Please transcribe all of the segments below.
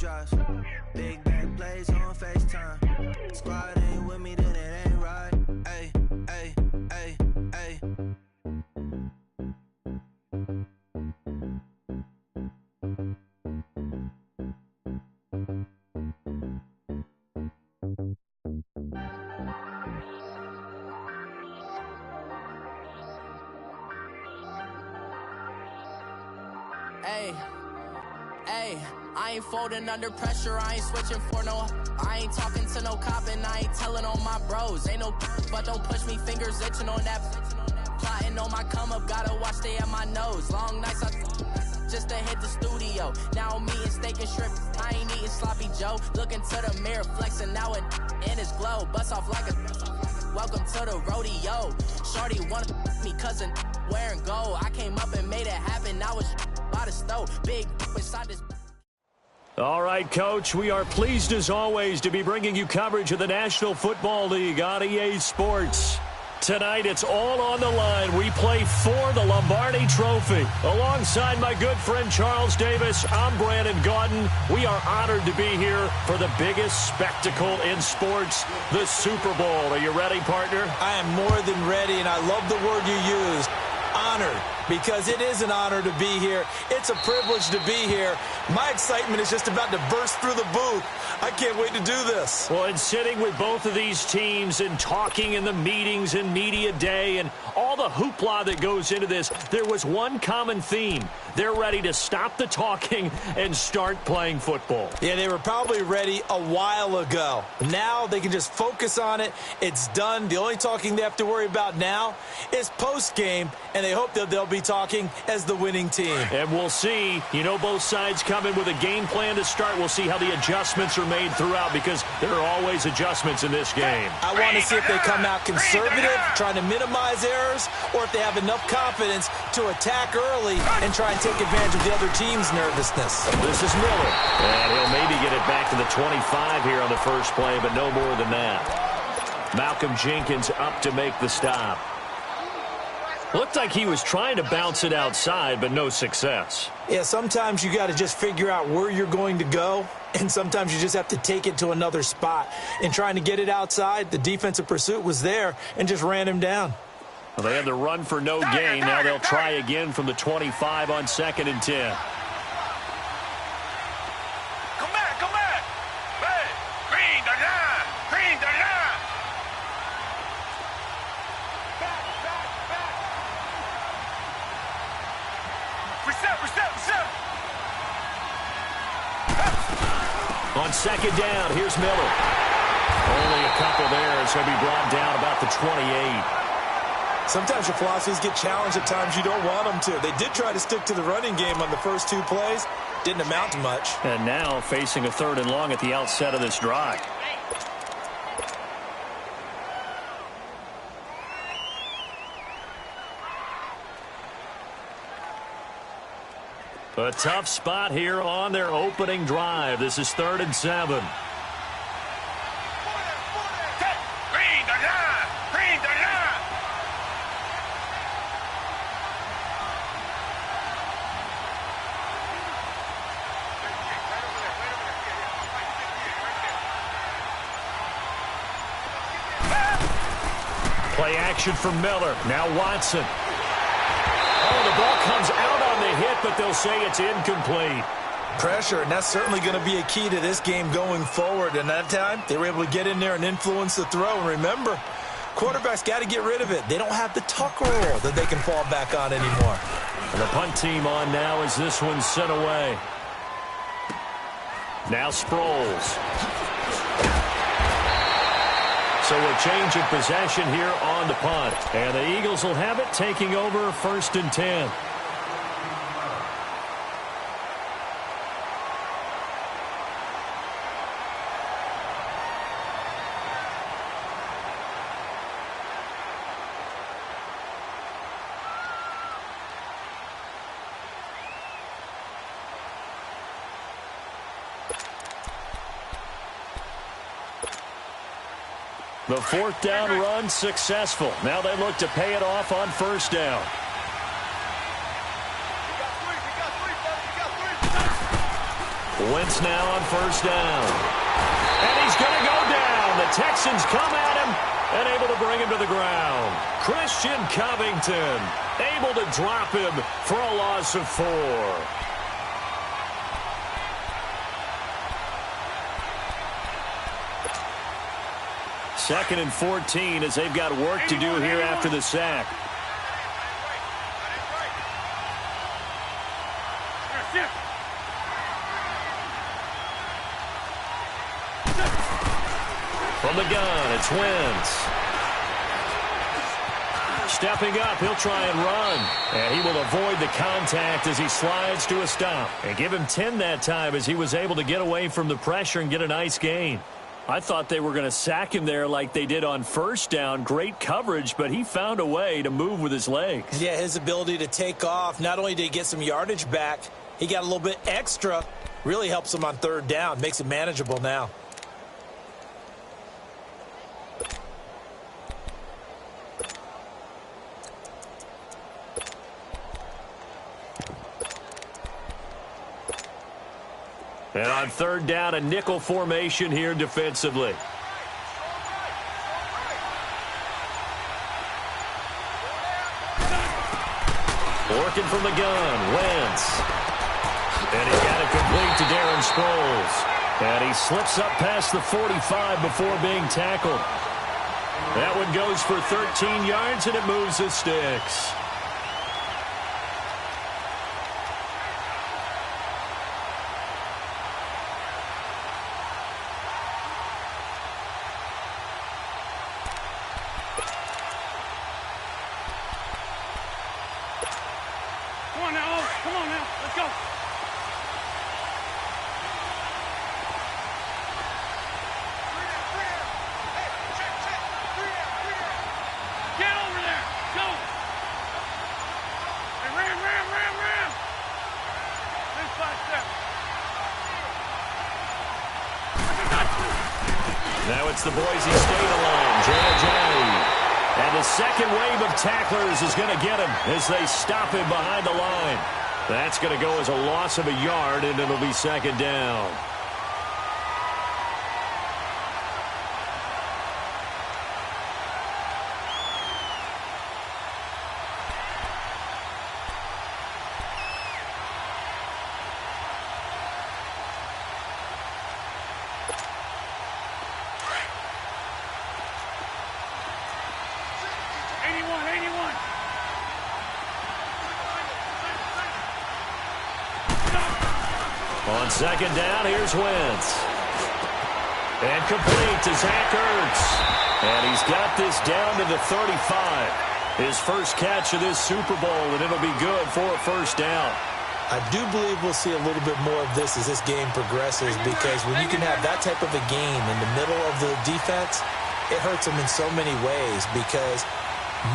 drops. Big bang plays on FaceTime. Squad ain't with me, then it ain't right. Ay, ay, ay, ay. Hey, I ain't folding under pressure, I ain't switching for no. I ain't talking to no cop and I ain't telling on my bros. Ain't no but don't push me, fingers itching on that. Plotting on my come up, gotta watch stay at my nose. Long nights just to hit the studio. Now I'm eating steak and shrimp, I ain't eating sloppy Joe. Looking to the mirror, flexing now it in his glow. Bust off like a welcome to the rodeo. Shorty wanted me cousin wearing gold. I came up and made it happen, now it's by the stove. Big inside this. All right, Coach, we are pleased as always to be bringing you coverage of the National Football League on EA Sports. Tonight, it's all on the line. We play for the Lombardi Trophy. Alongside my good friend Charles Davis, I'm Brandon Gaudin. We are honored to be here for the biggest spectacle in sports, the Super Bowl. Are you ready, partner? I am more than ready, and I love the word you used. Honored, because it is an honor to be here. It's a privilege to be here. My excitement is just about to burst through the booth. I can't wait to do this. Well, and sitting with both of these teams and talking in the meetings and media day and all the hoopla that goes into this, there was one common theme. They're ready to stop the talking and start playing football. Yeah, they were probably ready a while ago. Now they can just focus on it. It's done. The only talking they have to worry about now is post-game, and they hope that they'll be talking as the winning team. And we'll see. You know, both sides come in with a game plan to start. We'll see how the adjustments are made throughout, because there are always adjustments in this game. I want to see if they come out conservative, trying to minimize errors, or if they have enough confidence to attack early and try and take advantage of the other team's nervousness. This is Miller. And he'll maybe get it back to the 25 here on the first play, but no more than that. Malcolm Jenkins up to make the stop. Looked like he was trying to bounce it outside, but no success. Yeah, sometimes you got to just figure out where you're going to go, and sometimes you just have to take it to another spot. In trying to get it outside, the defensive pursuit was there and just ran him down. Well, they had the run for no gain. Now they'll try again from the 25 on 2nd and 10. Come back. Hey, green the line. Reset. On 2nd down, here's Miller. Only a couple there, so he'll be brought down about the 28. Sometimes your philosophies get challenged at times you don't want them to. They did try to stick to the running game on the first 2 plays. Didn't amount to much. And now facing a 3rd and long at the outset of this drive. A tough spot here on their opening drive. This is 3rd and 7. Play action for Miller. Now Watson. Oh, the ball comes out on the hit, but they'll say it's incomplete. Pressure, and that's certainly going to be a key to this game going forward. And that time, they were able to get in there and influence the throw. And remember, quarterbacks got to get rid of it. They don't have the tuck rule that they can fall back on anymore. And the punt team on now as this one's sent away. Now Sproles. So a change of possession here on the punt. And the Eagles will have it, taking over 1st and 10. The 4th down run successful. Now they look to pay it off on 1st down. Wentz now on first down. And he's going to go down. The Texans come at him and able to bring him to the ground. Christian Covington able to drop him for a loss of 4. Second and 14 as they've got work to do here after the sack. From the gun, it's Wentz. Stepping up, he'll try and run. And he will avoid the contact as he slides to a stop. And give him 10 that time as he was able to get away from the pressure and get a nice gain. I thought they were going to sack him there like they did on first down. Great coverage, but he found a way to move with his legs. Yeah, his ability to take off, not only did he get some yardage back, he got a little bit extra. Really helps him on third down, makes it manageable now. And on third down, a nickel formation here defensively. Working from the gun, Wentz. And he got it complete to Darren Sproles. And he slips up past the 45 before being tackled. That one goes for 13 yards, and it moves the sticks. Now it's the Boise State alone, Jay. And the second wave of tacklers is going to get him as they stop him behind the line. That's going to go as a loss of a yard, and it'll be second down. On second down, here's Wentz. And complete to Zach Ertz. And he's got this down to the 35. His first catch of this Super Bowl, and it'll be good for a first down. I do believe we'll see a little bit more of this as this game progresses, because when you can have that type of a game in the middle of the defense, it hurts them in so many ways, because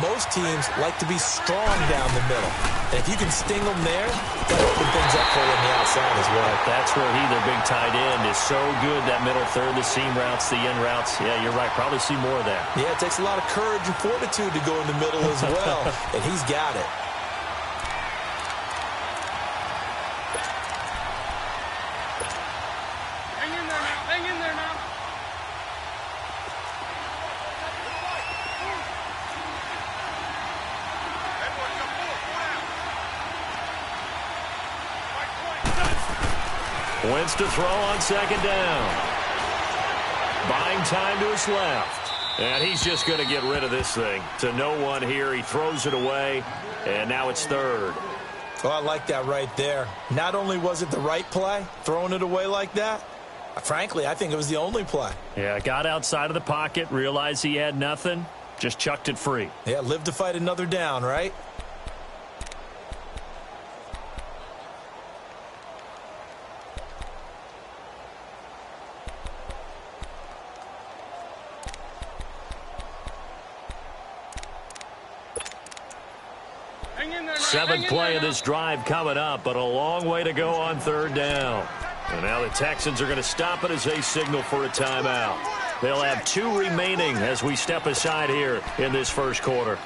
most teams like to be strong down the middle. And if you can sting them there, that'll open things up for you on the outside as well. That's where their big tight end, is so good, that middle third, the seam routes, the in routes. Yeah, you're right. Probably see more of that. Yeah, it takes a lot of courage and fortitude to go in the middle as well, and he's got it. Hang in there now. Hang in there now. Wentz to throw on second down. Buying time to his left. And he's just going to get rid of this thing. To no one here. He throws it away. And now it's third. Oh, I like that right there. Not only was it the right play, throwing it away like that, frankly, I think it was the only play. Yeah, got outside of the pocket, realized he had nothing, just chucked it free. Yeah, live to fight another down, right? Seventh play of this drive coming up, but a long way to go on third down. And now the Texans are going to stop it as they signal for a timeout. They'll have 2 remaining as we step aside here in this first quarter.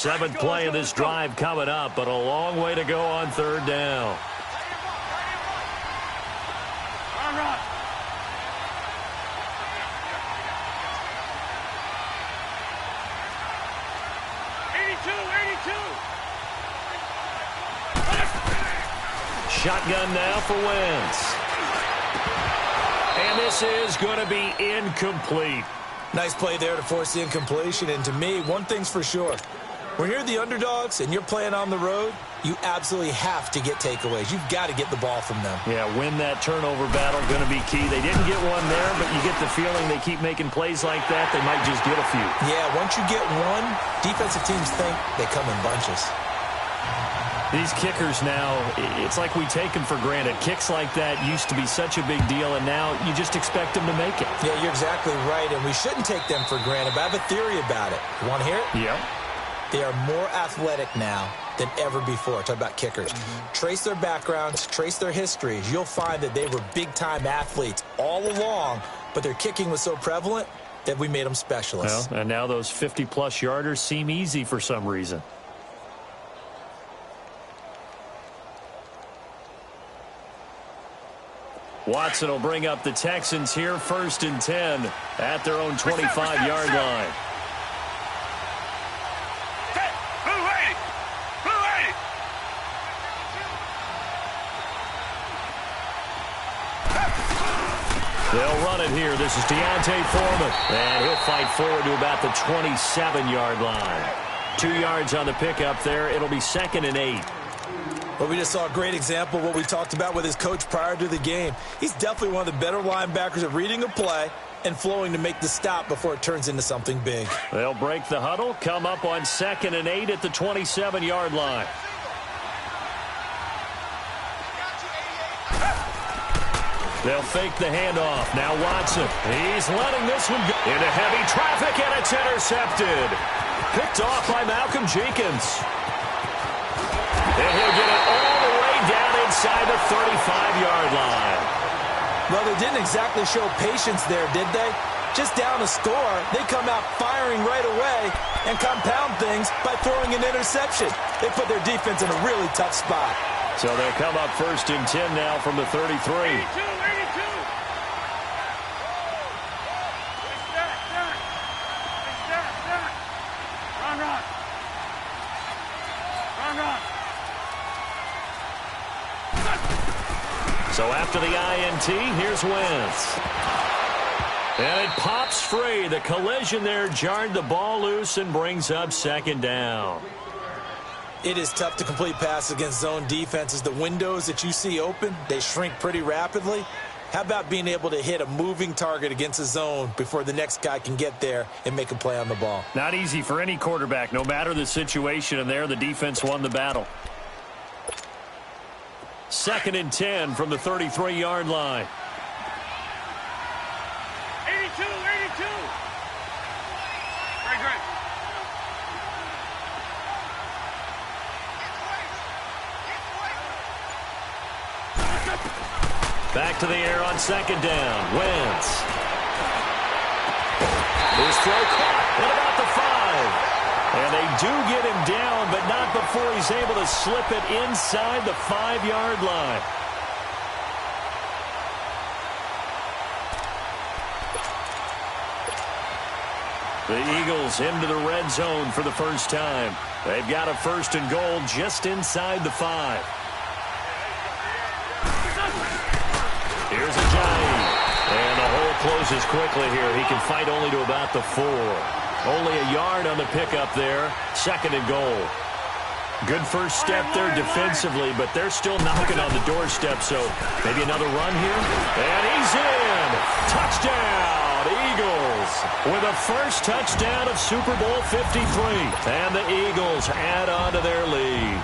Seventh play of this drive coming up, but a long way to go on third down. Run, run. Shotgun now for Wentz. And this is going to be incomplete. Nice play there to force the incompletion. And to me, one thing's for sure. When you're the underdogs and you're playing on the road, you absolutely have to get takeaways. You've got to get the ball from them. Yeah, win that turnover battle, going to be key. They didn't get one there, but you get the feeling they keep making plays like that, they might just get a few. Yeah, once you get one, defensive teams think they come in bunches. These kickers now, it's like we take them for granted. Kicks like that used to be such a big deal, and now you just expect them to make it. Yeah, you're exactly right, and we shouldn't take them for granted, but I have a theory about it. You want to hear it? Yeah. They are more athletic now than ever before. Talk about kickers. Trace their backgrounds, trace their histories. You'll find that they were big-time athletes all along, but their kicking was so prevalent that we made them specialists. Well, and now those 50-plus yarders seem easy for some reason. Watson will bring up the Texans here, 1st and 10 at their own 25-yard line. They'll run it here. This is Deontay Foreman. And he'll fight forward to about the 27-yard line. 2 yards on the pickup there. It'll be 2nd and 8. Well, we just saw a great example of what we talked about with his coach prior to the game. He's definitely one of the better linebackers at reading a play and flowing to make the stop before it turns into something big. They'll break the huddle, come up on 2nd and 8 at the 27-yard line. They'll fake the handoff. Now Watson. He's letting this one go into heavy traffic, and it's intercepted. Picked off by Malcolm Jenkins. And he'll get it all the way down inside the 35-yard line. Well, they didn't exactly show patience there, did they? Just down a score, they come out firing right away and compound things by throwing an interception. They put their defense in a really tough spot. So they'll come up 1st and 10 now from the 33. 82. So after the INT, here's Wentz. And it pops free. The collision there jarred the ball loose and brings up 2nd down. It is tough to complete passes against zone defenses. The windows that you see open, they shrink pretty rapidly. How about being able to hit a moving target against a zone before the next guy can get there and make a play on the ball? Not easy for any quarterback, no matter the situation, and there the defense won the battle. 2nd and 10 from the 33-yard line. 82. Great. Back to the air on 2nd down. Wentz. His throw caught at about the 5. And they do get him down, but not before he's able to slip it inside the 5-yard line. The Eagles into the red zone for the first time. They've got a 1st and goal just inside the 5. Here's a Giant. And the hole closes quickly here. He can fight only to about the 4. Only a yard on the pickup there. 2nd and goal. Good first step there defensively, but they're still knocking on the doorstep, so maybe another run here. And he's in. Touchdown, Eagles, with a first touchdown of Super Bowl 53. And the Eagles add on to their lead.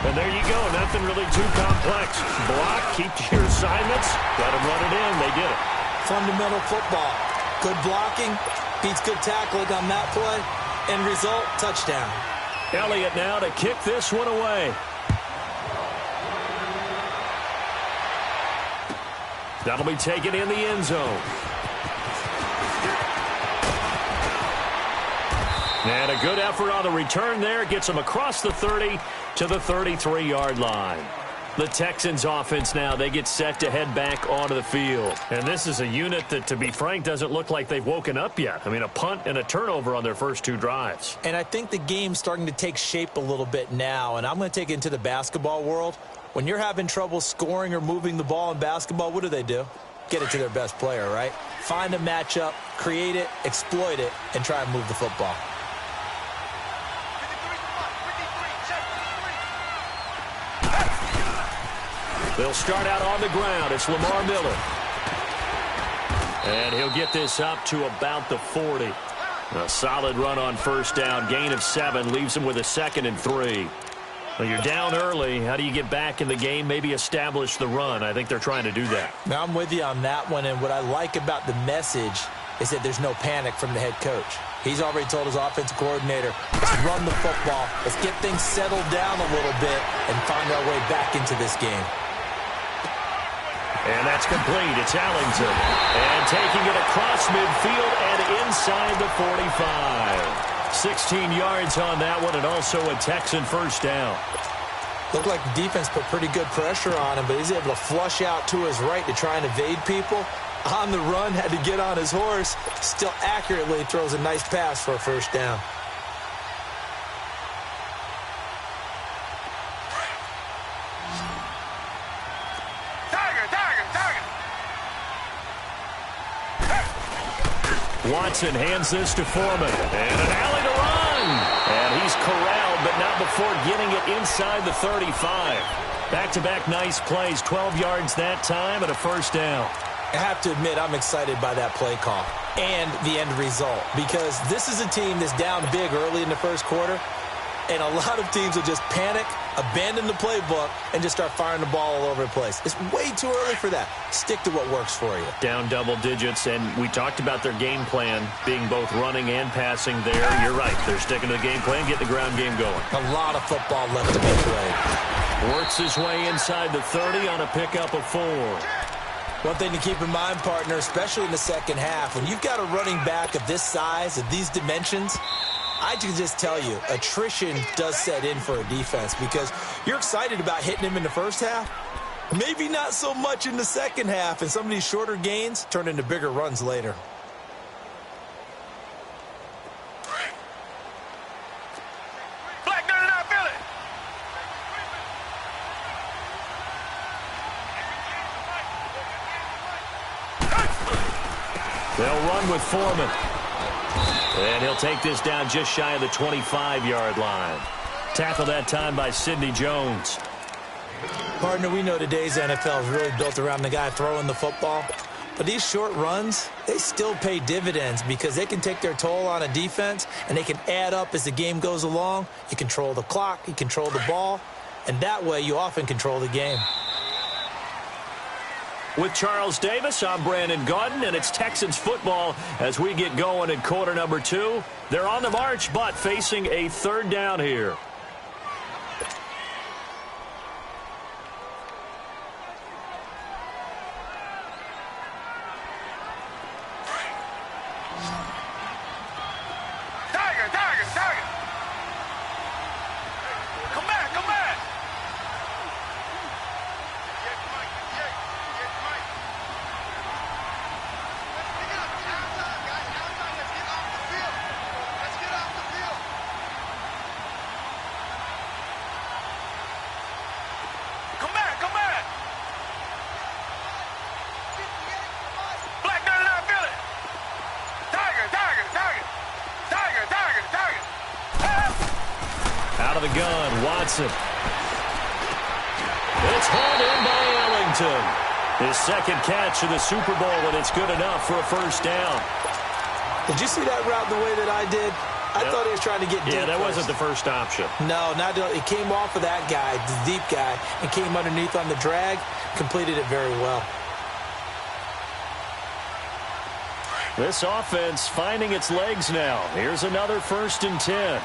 And there you go. Nothing really too complex. Block, keep to your assignments. Let them run it in. They did it. Fundamental football. Good blocking. Beats good tackling on that play. End result, touchdown. Elliott now to kick this one away. That'll be taken in the end zone. And a good effort on the return there. Gets them across the 30 to the 33-yard line. The Texans offense now, they get set to head back onto the field. And this is a unit that, to be frank, doesn't look like they've woken up yet. I mean, a punt and a turnover on their first 2 drives. And I think the game's starting to take shape a little bit now. And I'm going to take it into the basketball world. When you're having trouble scoring or moving the ball in basketball, what do? Get it to their best player, right? Find a matchup, create it, exploit it, and try and move the football. They'll start out on the ground. It's Lamar Miller. And he'll get this up to about the 40. A solid run on first down. Gain of 7 leaves him with a 2nd and 3. Well, you're down early. How do you get back in the game? Maybe establish the run. I think they're trying to do that. Now, I'm with you on that one. And what I like about the message is that there's no panic from the head coach. He's already told his offensive coordinator, let's run the football. Let's get things settled down a little bit and find our way back into this game. And that's complete. It's Allington. And taking it across midfield and inside the 45. 16 yards on that one, and also a Texan first down. Looked like the defense put pretty good pressure on him, but he's able to flush out to his right to try and evade people. On the run, had to get on his horse. Still accurately throws a nice pass for a first down. Watson hands this to Foreman. And an alley to run. And he's corralled, but not before getting it inside the 35. Back-to-back nice plays. 12 yards that time and a first down. I have to admit, I'm excited by that play call and the end result, because this is a team that's down big early in the first quarter, and a lot of teams will just panic, abandon the playbook, and just start firing the ball all over the place. It's way too early for that. Stick to what works for you. Down double digits, and we talked about their game plan being both running and passing there. You're right. They're sticking to the game plan, getting the ground game going. A lot of football left to be played. Works his way inside the 30 on a pickup of 4. One thing to keep in mind, partner, especially in the second half, when you've got a running back of this size, of these dimensions, I can just tell you, attrition does set in for a defense, because you're excited about hitting him in the first half. Maybe not so much in the second half, and some of these shorter gains turn into bigger runs later. They'll run with Foreman. And he'll take this down just shy of the 25-yard line. Tackled that time by Sidney Jones. Partner, we know today's NFL is really built around the guy throwing the football. But these short runs, they still pay dividends, because they can take their toll on a defense, and they can add up as the game goes along. You control the clock, you control the ball, and that way you often control the game. With Charles Davis, I'm Brandon Gaudin, and it's Texans football as we get going in quarter number 2. They're on the march, but facing a third down here. Out of the gun, Watson. It's hauled in by Allington. His second catch of the Super Bowl, and it's good enough for a first down. Did you see that route the way that I did? I thought he was trying to get deep. Yeah, that first. wasn't the first option. No, not it came off of that guy, the deep guy, and came underneath on the drag, completed it very well. This offense finding its legs now. Here's another 1st and 10.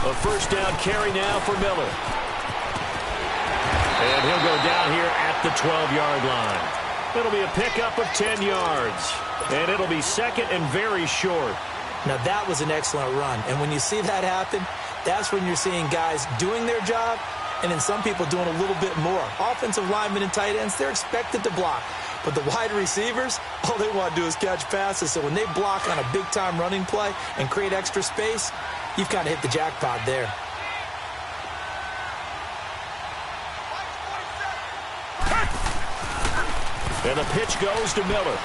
A first down carry now for Miller. And he'll go down here at the 12-yard line. It'll be a pickup of 10 yards. And it'll be second and very short. Now, that was an excellent run. And when you see that happen, that's when you're seeing guys doing their job and then some people doing a little bit more. Offensive linemen and tight ends, they're expected to block. But the wide receivers, all they want to do is catch passes. So when they block on a big-time running play and create extra space, you've kind of hit the jackpot there. And the pitch goes to Miller.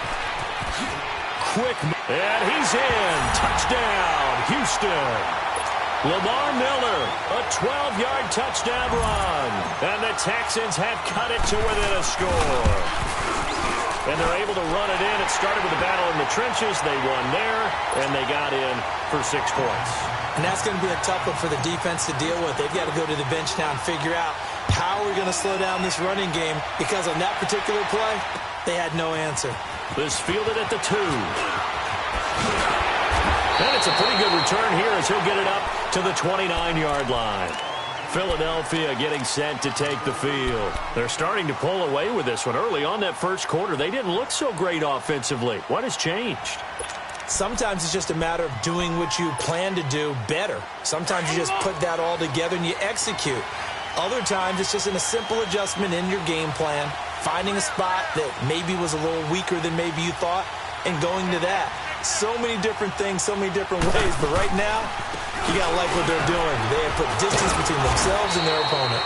Quick, and he's in. Touchdown, Houston. Lamar Miller, a 12-yard touchdown run. And the Texans have cut it to within a score. And they're able to run it in. It started with a battle in the trenches. They won there, and they got in for 6 points. And that's going to be a tough one for the defense to deal with. They've got to go to the bench now and figure out how we're going to slow down this running game, because on that particular play, they had no answer. This fielded at the 2. And it's a pretty good return here as he'll get it up to the 29-yard line. Philadelphia getting set to take the field. They're starting to pull away with this one. Early on that first quarter, they didn't look so great offensively. What has changed? Sometimes it's just a matter of doing what you plan to do better. Sometimes you just put that all together and you execute. Other times it's just in a simple adjustment in your game plan, finding a spot that maybe was a little weaker than maybe you thought, and going to that. So many different things, so many different ways. But right now, you got to like what they're doing. They have put distance between themselves and their opponent.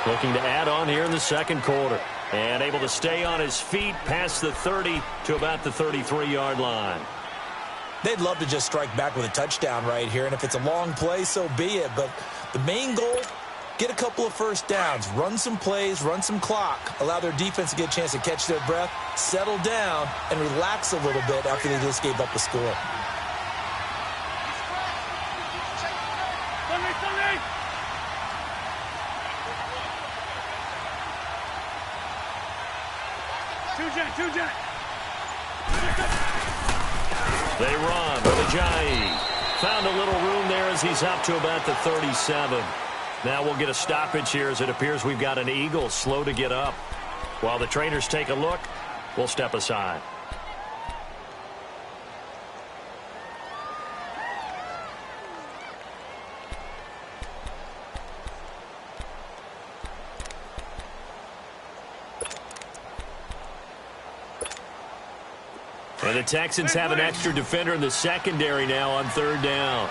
Looking to add on here in the second quarter. And able to stay on his feet past the 30 to about the 33-yard line. They'd love to just strike back with a touchdown right here. And if it's a long play, so be it. But the main goal, get a couple of first downs, run some plays, run some clock, allow their defense to get a chance to catch their breath, settle down, and relax a little bit after they just gave up a score. They run with Ajayi. Found a little room there as he's up to about the 37. Now we'll get a stoppage here as it appears we've got an Eagle slow to get up. While the trainers take a look, we'll step aside. And the Texans have an extra defender in the secondary now on third down.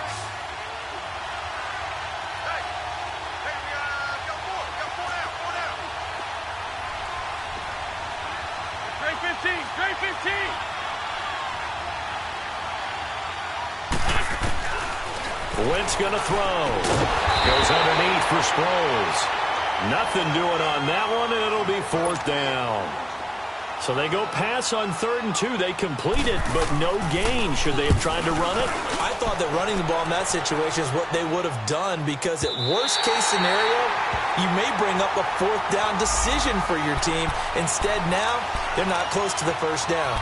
Wentz going to throw. Goes underneath for Sproles. Nothing doing on that one, and it'll be 4th down. So they go pass on 3rd and 2. They complete it, but no gain. Should they have tried to run it? I thought that running the ball in that situation is what they would have done, because at worst case scenario, you may bring up a 4th down decision for your team. Instead, now, they're not close to the first down.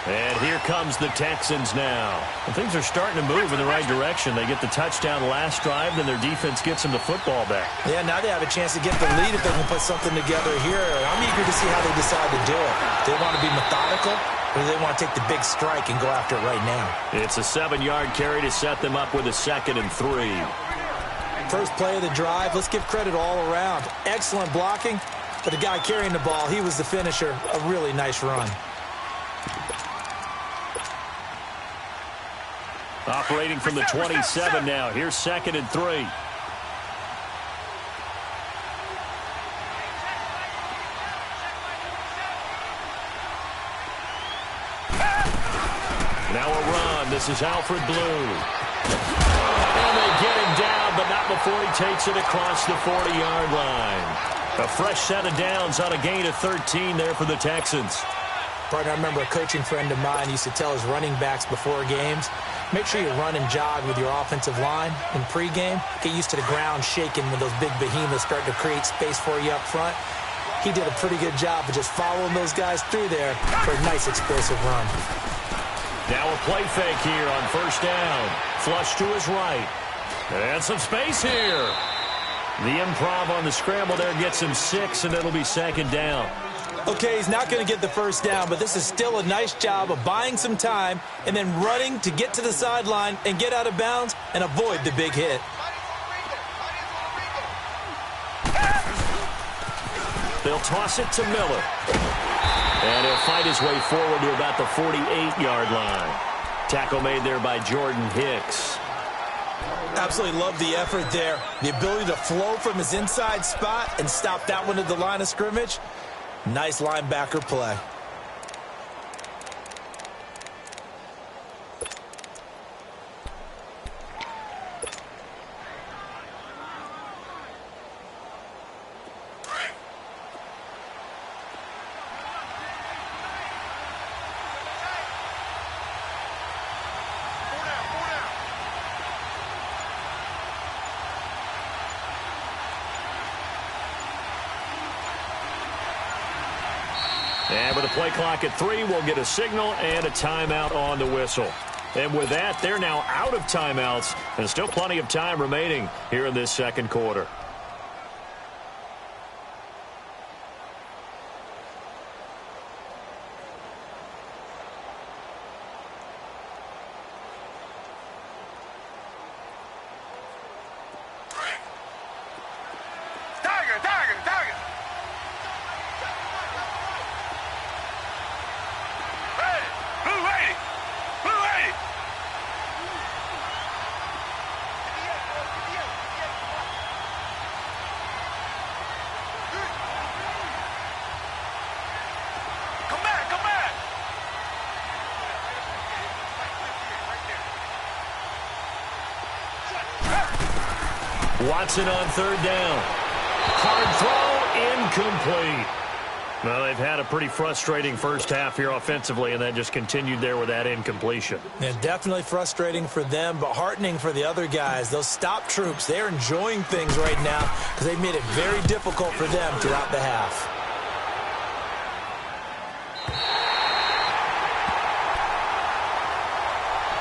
And here comes the Texans now. And things are starting to move in the right direction. They get the touchdown last drive, then their defense gets them the football back. Yeah, now they have a chance to get the lead if they can put something together here. I'm eager to see how they decide to do it. Do they want to be methodical, or do they want to take the big strike and go after it right now? It's a 7-yard carry to set them up with a 2nd and 3. First play of the drive. Let's give credit all around. Excellent blocking, but the guy carrying the ball, he was the finisher. A really nice run. Operating from the 27 now. Here's 2nd and 3. Now a run. This is Alfred Blue. And they get him down, but not before he takes it across the 40-yard line. A fresh set of downs on a gain of 13 there for the Texans. Partner, I remember a coaching friend of mine used to tell his running backs before games, make sure you run and jog with your offensive line in pregame. Get used to the ground shaking when those big behemoths start to create space for you up front. He did a pretty good job of just following those guys through there for a nice explosive run. Now a play fake here on first down. Flush to his right. And some space here. The improv on the scramble there gets him 6, and it'll be second down. Okay, he's not going to get the first down, but this is still a nice job of buying some time and then running to get to the sideline and get out of bounds and avoid the big hit. They'll toss it to Miller. And he'll fight his way forward to about the 48-yard line. Tackle made there by Jordan Hicks. Absolutely love the effort there. The ability to flow from his inside spot and stop that one at the line of scrimmage. Nice linebacker play. And with a play clock at 3, we'll get a signal and a timeout on the whistle. And with that, they're now out of timeouts, and still plenty of time remaining here in this second quarter. Watson on third down. Hard throw, incomplete. Well, they've had a pretty frustrating first half here offensively, and then just continued there with that incompletion. Yeah, definitely frustrating for them, but heartening for the other guys. Those stop troops, they're enjoying things right now because they've made it very difficult for them throughout the half.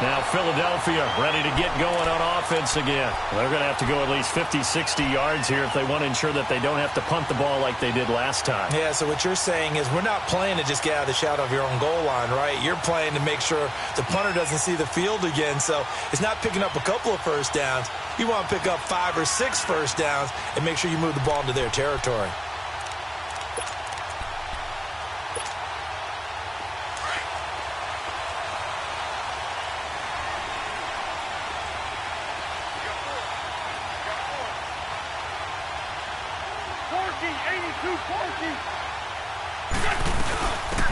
Now Philadelphia ready to get going on offense again. They're going to have to go at least 50, 60 yards here if they want to ensure that they don't have to punt the ball like they did last time. Yeah, so what you're saying is we're not playing to just get out of the shadow of your own goal line, right? You're playing to make sure the punter doesn't see the field again. So it's not picking up a couple of first downs. You want to pick up 5 or 6 first downs and make sure you move the ball into their territory.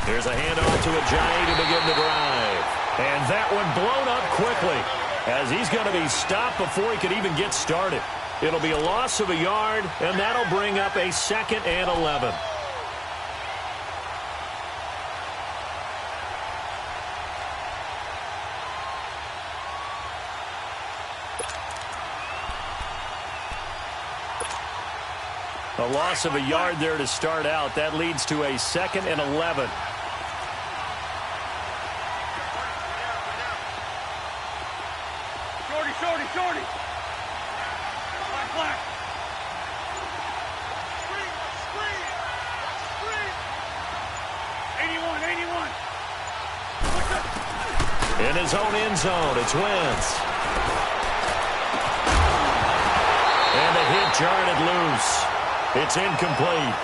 There's a handoff to Ajayi to begin the drive. And that one blown up quickly as he's going to be stopped before he could even get started. It'll be a loss of a yard, and that'll bring up a 2nd and 11. A loss of a yard there to start out. That leads to a 2nd and 11. Shorty. Black. Screen. 81. In his own end zone, it's Wentz. And the hit jarred it loose. It's incomplete.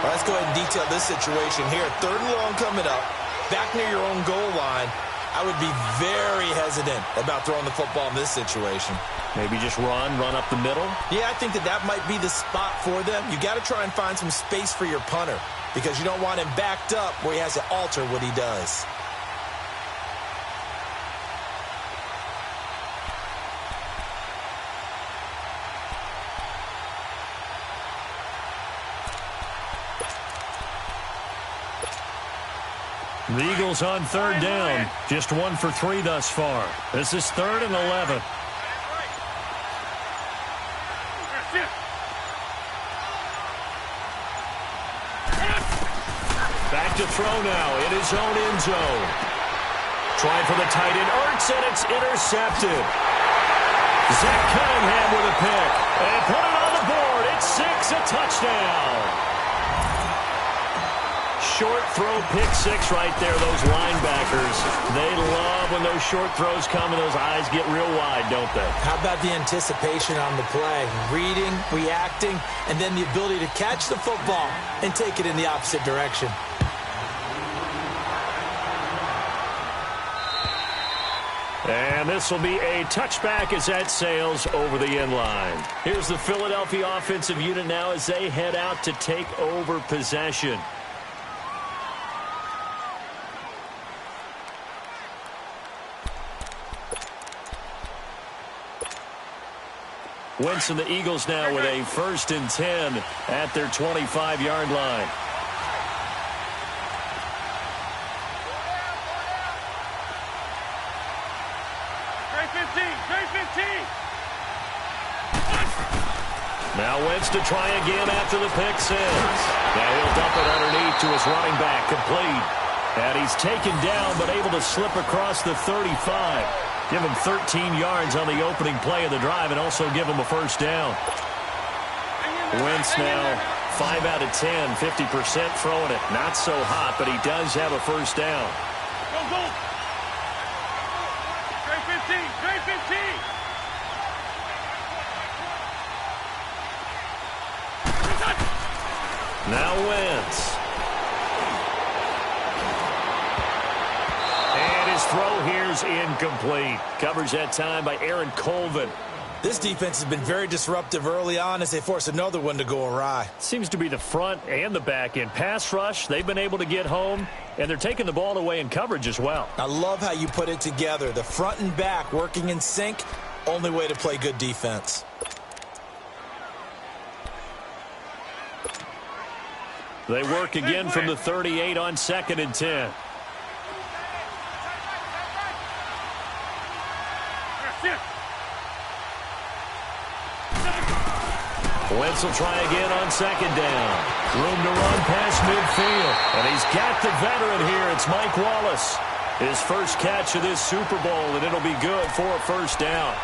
Well, let's go ahead and detail this situation here. 3rd and long coming up, back near your own goal line. I would be very hesitant about throwing the football in this situation. Maybe just run up the middle? Yeah, I think that might be the spot for them. You got to try and find some space for your punter because you don't want him backed up where he has to alter what he does. The Eagles on 3rd down. Just 1 for 3 thus far. This is 3rd and 11. Back to throw now in his own end zone. Trying for the tight end, Ertz, and it's intercepted. Zach Cunningham with a pick. And put it on the board. It's 6, a touchdown. Short throw, pick 6 right there, those linebackers. They love when those short throws come and those eyes get real wide, don't they? How about the anticipation on the play? Reading, reacting, and then the ability to catch the football and take it in the opposite direction. And this will be a touchback as that sails over the end line. Here's the Philadelphia offensive unit now as they head out to take over possession. Wentz and the Eagles now with a 1st and 10 at their 25-yard line. Now Wentz to try again after the pick 6. Now he'll dump it underneath to his running back, complete. And he's taken down but able to slip across the 35. Give him 13 yards on the opening play of the drive and also give him a 1st down. Wentz now 5 out of 10, 50% throwing it. Not so hot, but he does have a 1st down. Go. Trey 15. Now Wentz. And his throw here's incomplete. Covers that time by Aaron Colvin. This defense has been very disruptive early on as they force another one to go awry. Seems to be the front and the back end. Pass rush, they've been able to get home, and they're taking the ball away in coverage as well. I love how you put it together. The front and back working in sync, only way to play good defense. They work again from the 38 on 2nd and 10. Wentz will try again on 2nd down. Room to run past midfield. And he's got the veteran here. It's Mike Wallace. His first catch of this Super Bowl, and it'll be good for a 1st down.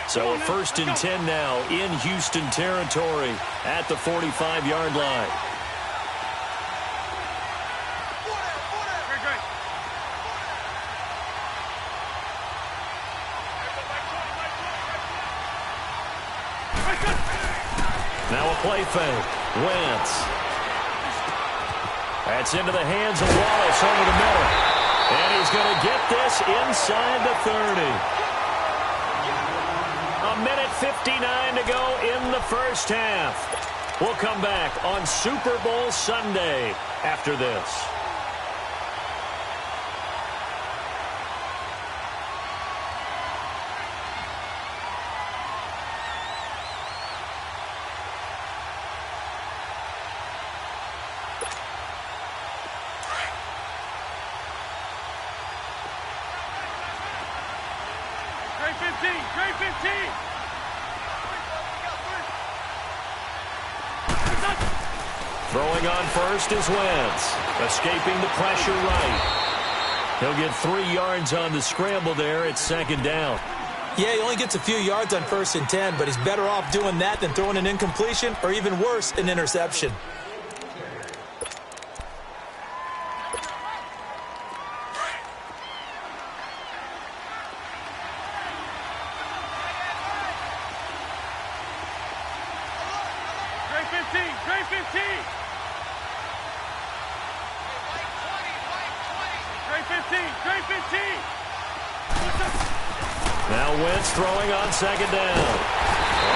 So a 1st and 10 now in Houston territory at the 45-yard line. Now a play fake. Wentz. That's into the hands of Wallace over the middle. And he's going to get this inside the 30. A minute 59 to go in the 1st half. We'll come back on Super Bowl Sunday after this. Trey 15. Throwing on first is Wentz. Escaping the pressure right. He'll get 3 yards on the scramble there. It's 2nd down. Yeah, he only gets a few yards on 1st and 10, but he's better off doing that than throwing an incompletion or even worse, an interception. Now Wentz throwing on 2nd down.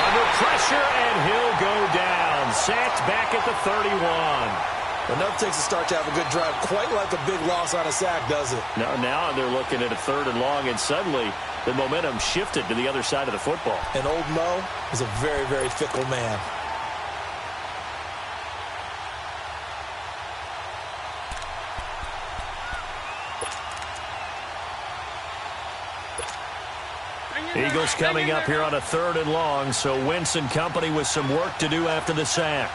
Under pressure, and he'll go down. Sacked back at the 31. Enough takes a start to have a good drive. Quite like a big loss on a sack, does it? Now they're looking at a 3rd and long, and suddenly the momentum shifted to the other side of the football. And old Mo is a very, very fickle man. Eagles coming up here on a 3rd and long, so Wentz and company with some work to do after the sack.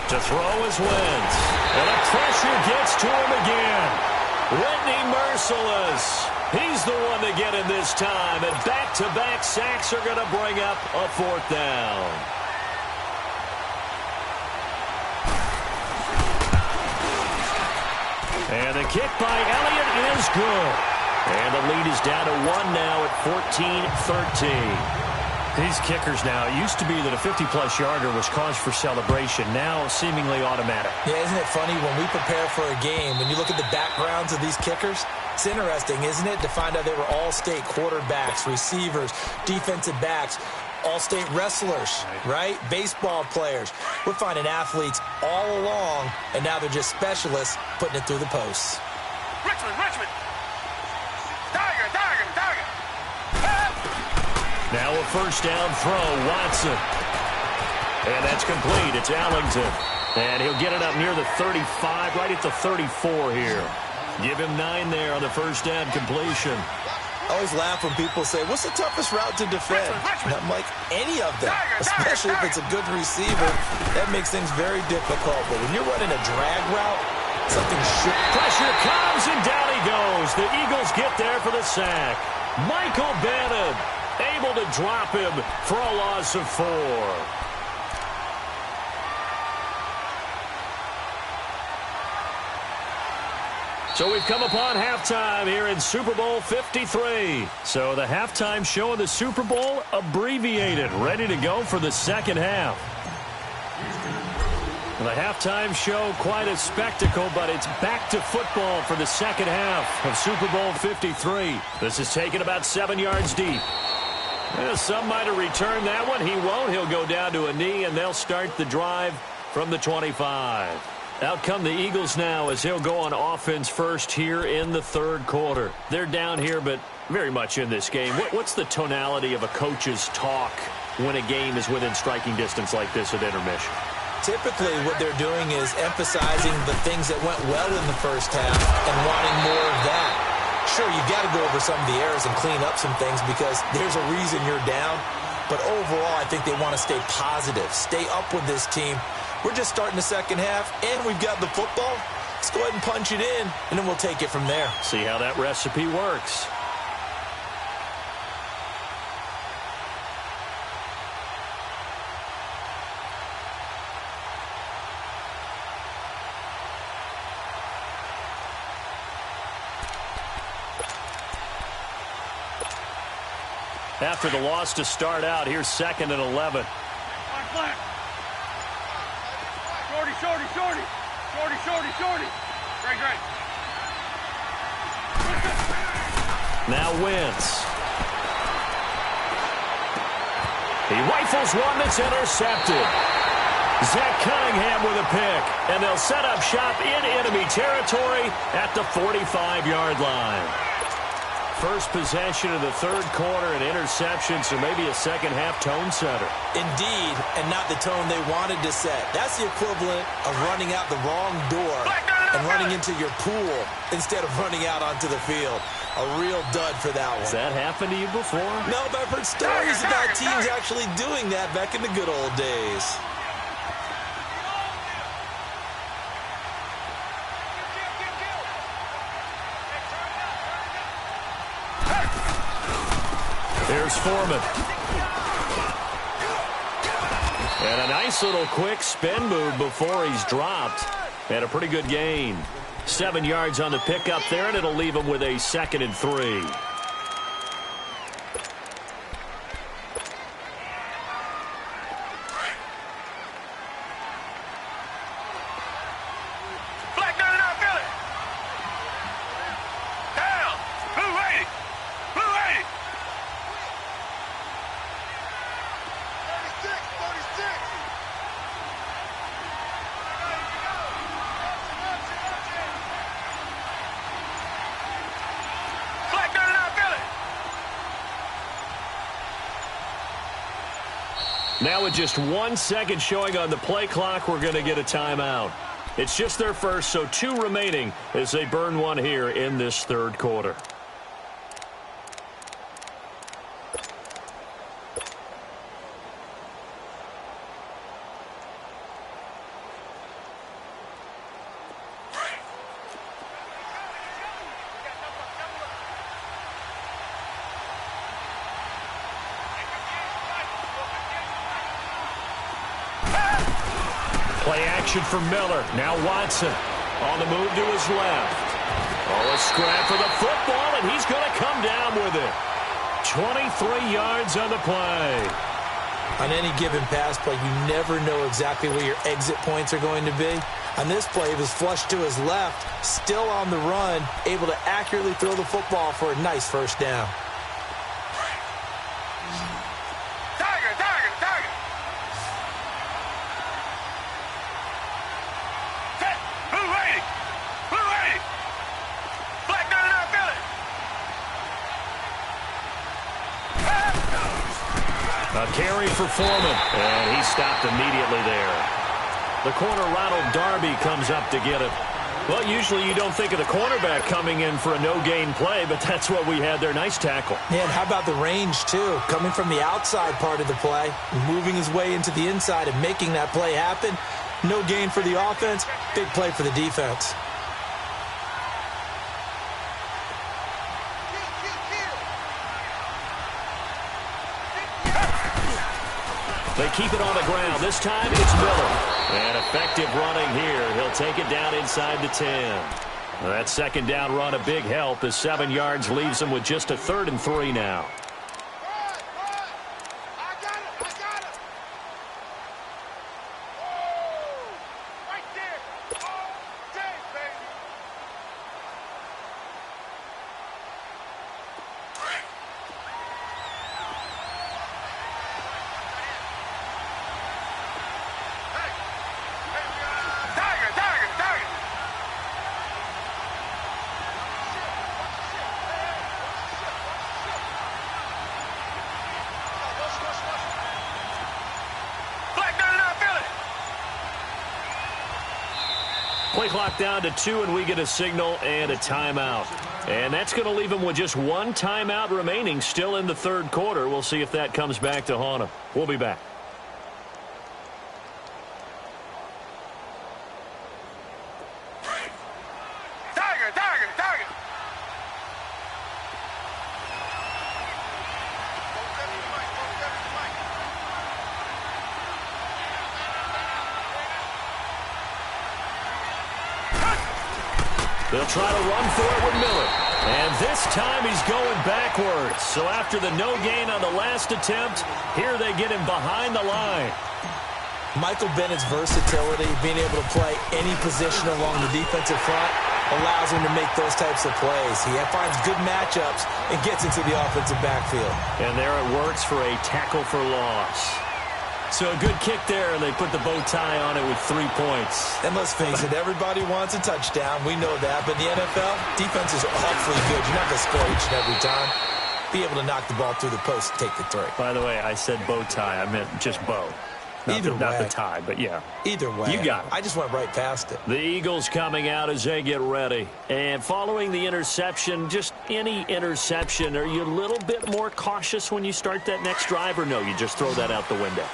To throw is Wentz. And the pressure gets to him again. Whitney merciless. He's the one to get him this time. And back-to-back sacks are going to bring up a 4th down. And the kick by Elliott is good. And the lead is down to 1 now at 14-13. These kickers now, it used to be that a 50-plus yarder was cause for celebration. Now seemingly automatic. Yeah, isn't it funny when we prepare for a game, when you look at the backgrounds of these kickers, it's interesting, isn't it, to find out they were all-state quarterbacks, receivers, defensive backs, all-state wrestlers, right? Baseball players. We're finding athletes all along, and now they're just specialists putting it through the posts. Richmond! Tiger! Now a 1st down throw, Watson. And that's complete. It's Allington. And he'll get it up near the 35, right at the 34 here. Give him 9 there on the 1st down completion. I always laugh when people say, what's the toughest route to defend? And I'm like, any of them, especially if it's a good receiver. That makes things very difficult. But when you're running a drag route, something should... Pressure comes, and down he goes. The Eagles get there for the sack. Michael Bannon able to drop him for a loss of 4. So we've come upon halftime here in Super Bowl 53. So the halftime show of the Super Bowl abbreviated, ready to go for the second half. The halftime show, quite a spectacle, but it's back to football for the second half of Super Bowl 53. This is taken about 7 yards deep. Some might have returned that one. He won't. He'll go down to a knee, and they'll start the drive from the 25. Out come the Eagles now as he'll go on offense first here in the 3rd quarter. They're down here, but very much in this game. What's the tonality of a coach's talk when a game is within striking distance like this at intermission? Typically, what they're doing is emphasizing the things that went well in the first half and wanting more of that. Sure, you've got to go over some of the errors and clean up some things because there's a reason you're down. But overall, I think they want to stay positive, stay up with this team. We're just starting the second half, and we've got the football. Let's go ahead and punch it in, and then we'll take it from there. See how that recipe works. After the loss to start out, here's 2nd and 11. Flat. Shorty. Great. Now Wentz. He rifles one that's intercepted. Zach Cunningham with a pick. And they'll set up shop in enemy territory at the 45-yard line. First possession of the 3rd quarter, an interception, so maybe a second-half tone setter. Indeed, and not the tone they wanted to set. That's the equivalent of running out the wrong door and running into your pool instead of running out onto the field. A real dud for that one. Has that happened to you before? No, but I've heard stories about teams actually doing that back in the good old days. Here's Foreman. And a nice little quick spin move before he's dropped. And a pretty good gain. 7 yards on the pickup there, and it'll leave him with a 2nd and 3. Now with just 1 second showing on the play clock, we're going to get a timeout. It's just their first, so 2 remaining as they burn one here in this third quarter. Play action for Miller. Now Watson on the move to his left. Oh, a scrap for the football, and he's going to come down with it. 23 yards on the play. On any given pass play, you never know exactly where your exit points are going to be. On this play, he was flushed to his left, still on the run, able to accurately throw the football for a nice first down. A carry for Foreman, and he stopped immediately there. The corner, Ronald Darby, comes up to get it. Well, usually you don't think of the cornerback coming in for a no-gain play, but that's what we had there. Nice tackle. Yeah, and how about the range, too? Coming from the outside part of the play, moving his way into the inside and making that play happen. No gain for the offense, big play for the defense. They keep it on the ground. This time it's Miller. And effective running here. He'll take it down inside the 10. That second down run a big help as 7 yards leaves him with just a 3rd and 3 now. Play clock down to 2, and we get a signal and a timeout. And that's going to leave him with just 1 timeout remaining still in the third quarter. We'll see if that comes back to haunt him. We'll be back. They'll try to run for it with Miller. And this time he's going backwards. So after the no gain on the last attempt, here they get him behind the line. Michael Bennett's versatility, being able to play any position along the defensive front, allows him to make those types of plays. He finds good matchups and gets into the offensive backfield. And there it works for a tackle for loss. So a good kick there, and they put the bow tie on it with 3 points. And let's face it, everybody wants a touchdown. We know that. But in the NFL, defense is awfully good. You're not going to score each and every time. Be able to knock the ball through the post and take the 3. By the way, I said bow tie. I meant just bow. Not the tie, but yeah. Either way. You got it. I just went right past it. The Eagles coming out as they get ready. And following the interception, just any interception, are you a little bit more cautious when you start that next drive, or no, you just throw that out the window?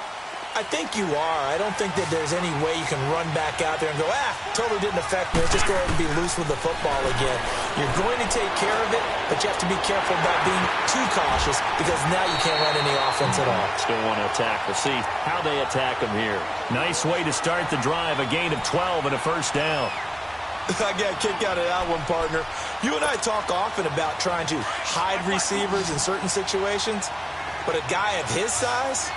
I think you are. I don't think that there's any way you can run back out there and go, totally didn't affect me. Let's just go ahead and be loose with the football again. You're going to take care of it, but you have to be careful about being too cautious because now you can't run any offense at all. Still want to attack. We'll see how they attack them here. Nice way to start the drive. A gain of 12 and a first down. I got a kick out of that one, partner. You and I talk often about trying to hide receivers in certain situations, but a guy of his size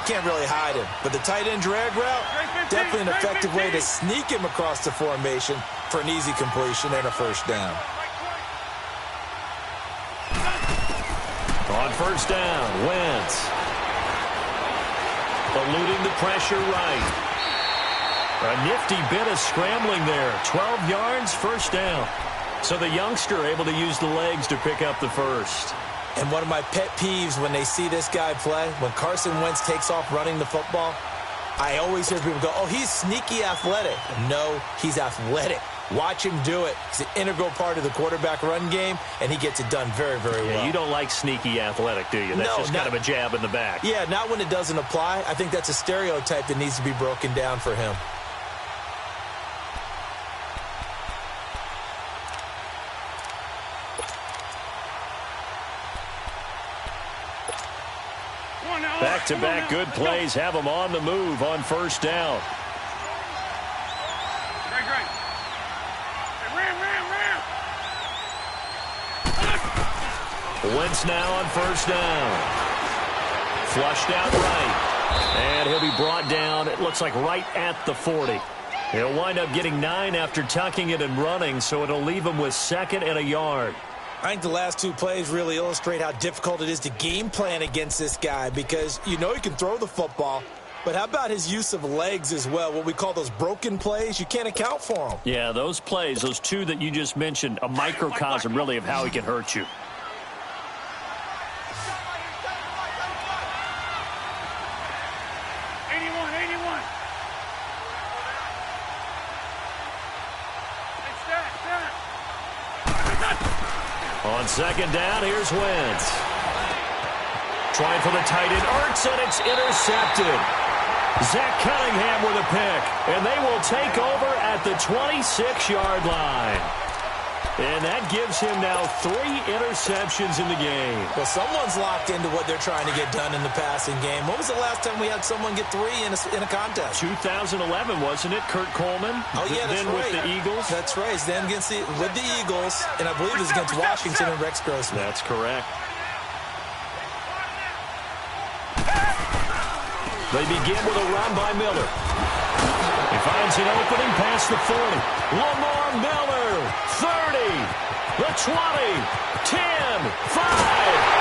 can't really hide him. But the tight end drag route, definitely an effective way to sneak him across the formation for an easy completion and a first down. On first down, Wentz. Eluding the pressure right. A nifty bit of scrambling there. 12 yards, first down. So the youngster able to use the legs to pick up the first. And one of my pet peeves when they see this guy play, when Carson Wentz takes off running the football, I always hear people go, oh, he's sneaky athletic. No, he's athletic. Watch him do it. It's an integral part of the quarterback run game, and he gets it done very, very well. Yeah, you don't like sneaky athletic, do you? That's just kind of a jab in the back. Yeah, not when it doesn't apply. I think that's a stereotype that needs to be broken down for him. Back-to-back good plays have them on the move on first down. Wentz now on first down. Flushed out right. And he'll be brought down, it looks like right at the 40. He'll wind up getting 9 after tucking it and running, so it'll leave him with 2nd and a yard. I think the last 2 plays really illustrate how difficult it is to game plan against this guy because you know he can throw the football, but how about his use of legs as well? What we call those broken plays, you can't account for them. Yeah, those plays, those 2 that you just mentioned, a microcosm really of how he can hurt you. On 2nd down, here's Wentz. Trying for the tight end, Ertz, and it's intercepted. Zach Cunningham with a pick, and they will take over at the 26-yard line. And that gives him now 3 interceptions in the game. Well, someone's locked into what they're trying to get done in the passing game. When was the last time we had someone get 3 in a contest? 2011, wasn't it? Kurt Coleman? Oh, yeah, that's then right. With the Eagles? That's right. Then with the Eagles, and I believe it was against Washington and Rex Grossman. That's correct. They begin with a run by Miller. He finds an opening past the 40. Lamar Miller, 30, the 20, 10, 5,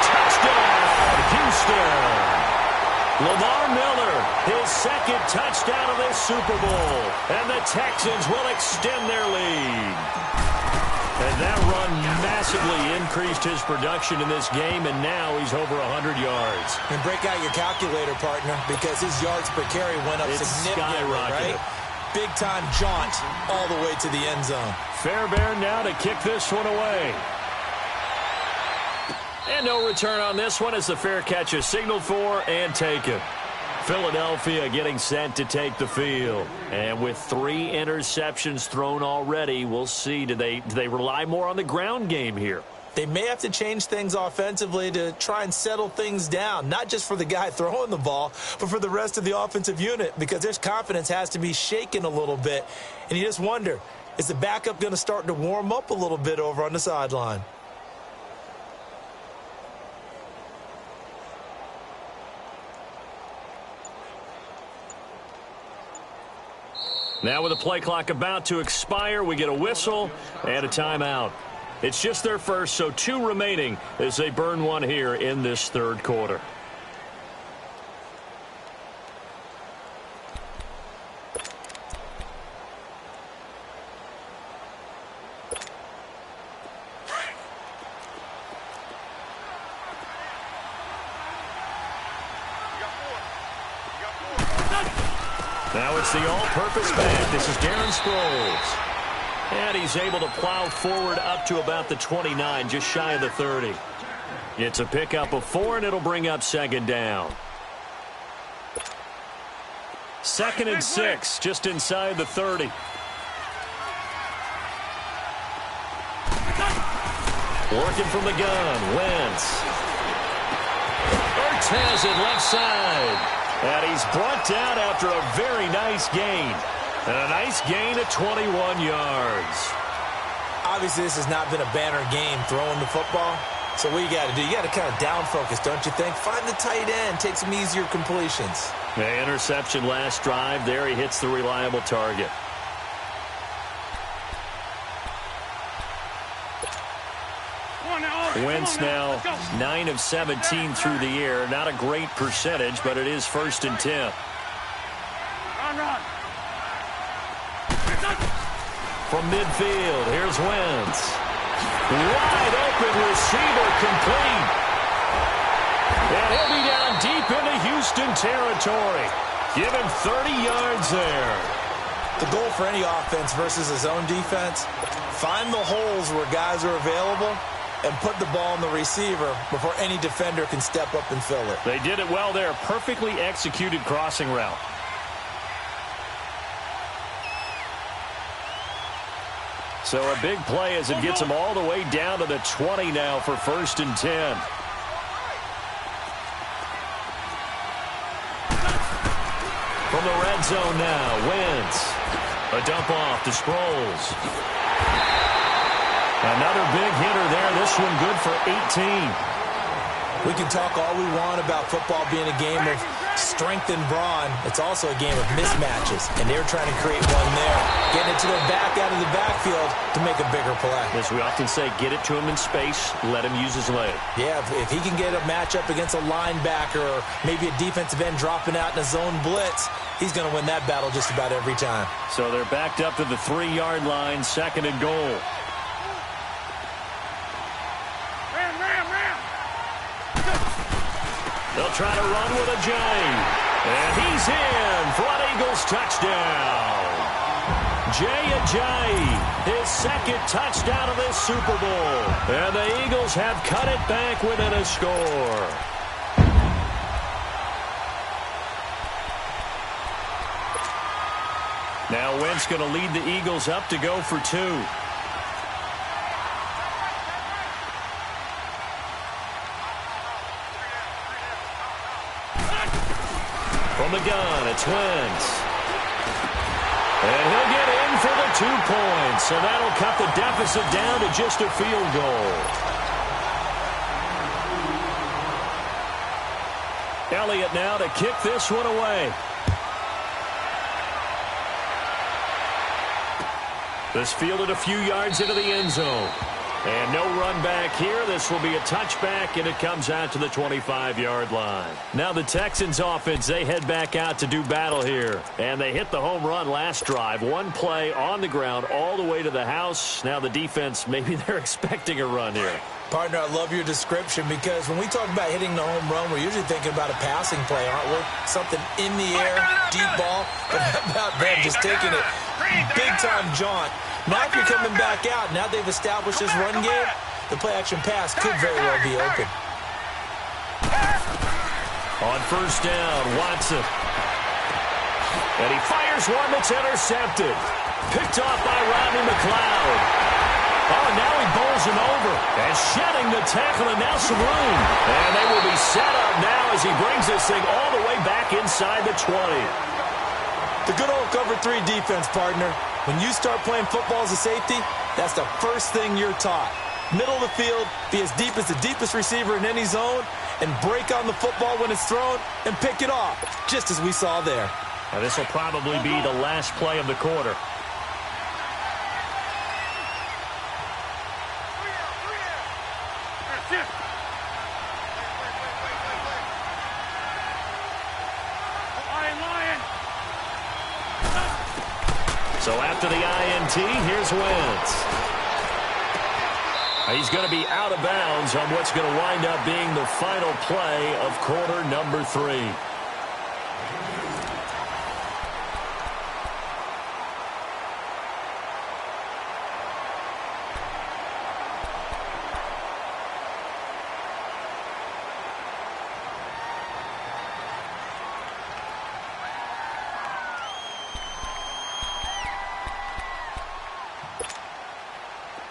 touchdown, Houston. Lamar Miller, his 2nd touchdown of this Super Bowl, and the Texans will extend their lead. And that run massively increased his production in this game, and now he's over 100 yards. And break out your calculator, partner, because his yards per carry went up significantly, right? Big-time jaunt all the way to the end zone. Fairbairn now to kick this one away. And no return on this one as the fair catch is signaled for and taken. Philadelphia getting set to take the field. And with 3 interceptions thrown already, we'll see. Do they rely more on the ground game here? They may have to change things offensively to try and settle things down, not just for the guy throwing the ball, but for the rest of the offensive unit, because their confidence has to be shaken a little bit. And you just wonder, is the backup going to start to warm up a little bit over on the sideline? Now with the play clock about to expire, we get a whistle and a timeout. It's just their first, so 2 remaining as they burn one here in this 3rd quarter. Now it's the all-purpose back. This is Darren Sproles. And he's able to plow forward up to about the 29, just shy of the 30. It's a pickup of 4, and it'll bring up 2nd down. 2nd and 6, just inside the 30. Working from the gun, Wentz. Ertz has it left side. And he's brought down after a very nice gain. And a nice gain of 21 yards. Obviously, this has not been a banner game throwing the football. So what you got to do, you got to kind of down focus, don't you think? Find the tight end, take some easier completions. The interception last drive. There he hits the reliable target. Wentz now 9 of 17 through the air. Not a great percentage, but it is 1st and 10. Run. From midfield, here's Wentz. Wide open receiver complete. And he'll be down deep into Houston territory. Give him 30 yards there. The goal for any offense versus his own defense, find the holes where guys are available and put the ball on the receiver before any defender can step up and fill it. They did it well there. Perfectly executed crossing route. So a big play as it gets them all the way down to the 20 now for 1st and 10. From the red zone now, Wentz. A dump off to Sproles. Another big hitter there. This one good for 18. We can talk all we want about football being a game of strength and brawn. It's also a game of mismatches, and they're trying to create one there. Getting it to their back out of the backfield to make a bigger play. As we often say, get it to him in space, let him use his leg. Yeah, if he can get a matchup against a linebacker or maybe a defensive end dropping out in a zone blitz, he's going to win that battle just about every time. So they're backed up to the 3-yard line, 2nd and goal. They'll try to run with a J. And he's in for an Eagles touchdown. Jay Ajayi, his 2nd touchdown of this Super Bowl. And the Eagles have cut it back within a score. Now Wentz going to lead the Eagles up to go for 2. From the gun, it's Wentz. And he'll get in for the 2 points. And that'll cut the deficit down to just a field goal. Elliott now to kick this one away. This fielded a few yards into the end zone. And no run back here. This will be a touchback, and it comes out to the 25-yard line. Now the Texans offense, they head back out to do battle here. And they hit the home run last drive. 1 play on the ground all the way to the house. Now the defense, maybe they're expecting a run here. Partner, I love your description because when we talk about hitting the home run, we're usually thinking about a passing play, aren't we? Something in the air, deep ball. But how about them just taking it big-time jaunt? Now if you're coming back out, now they've established this run game, the play-action pass could very well be open. On 1st down, Watson. And he fires one that's intercepted. Picked off by Rodney McLeod. Oh, now he bowls him over. And shedding the tackle, and now some room. And they will be set up now as he brings this thing all the way back inside the 20. The good old cover 3 defense, partner. When you start playing football as a safety, that's the first thing you're taught. Middle of the field, be as deep as the deepest receiver in any zone, and break on the football when it's thrown and pick it off, just as we saw there. Now this will probably be the last play of the quarter. So after the INT, here's Wentz. He's going to be out of bounds on what's going to wind up being the final play of quarter number 3.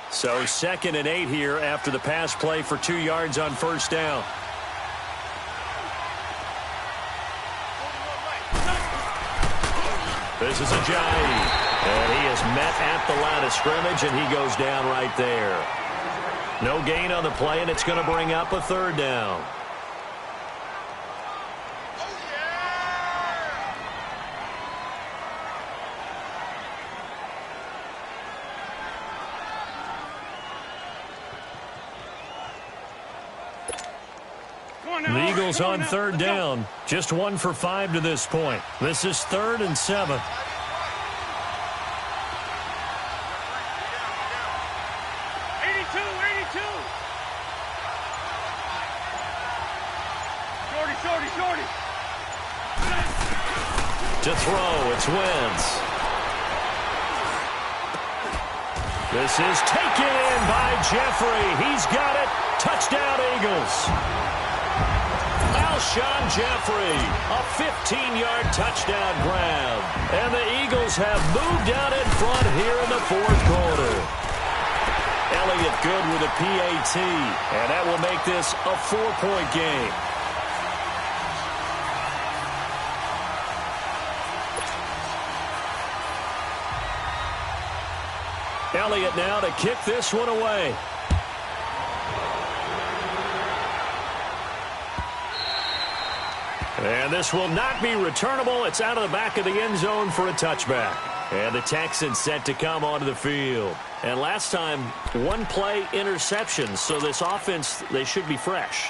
So 2nd and 8 here after the pass play for 2 yards on 1st down. This is Ajayi. And he is met at the line of scrimmage, and he goes down right there. No gain on the play, and it's going to bring up a 3rd down. The Eagles on 3rd down. Just 1 for 5 to this point. This is 3rd and 7. To throw, it's Wentz. This is taken in by Jeffrey. He's got it. Touchdown, Eagles. Alshon Jeffrey, a 15-yard touchdown grab. And the Eagles have moved out in front here in the fourth quarter. Elliott good with a PAT, and that will make this a 4-point game. Elliott now to kick this one away. And this will not be returnable. It's out of the back of the end zone for a touchback. And the Texans set to come onto the field. And last time, one-play interception. So this offense, they should be fresh.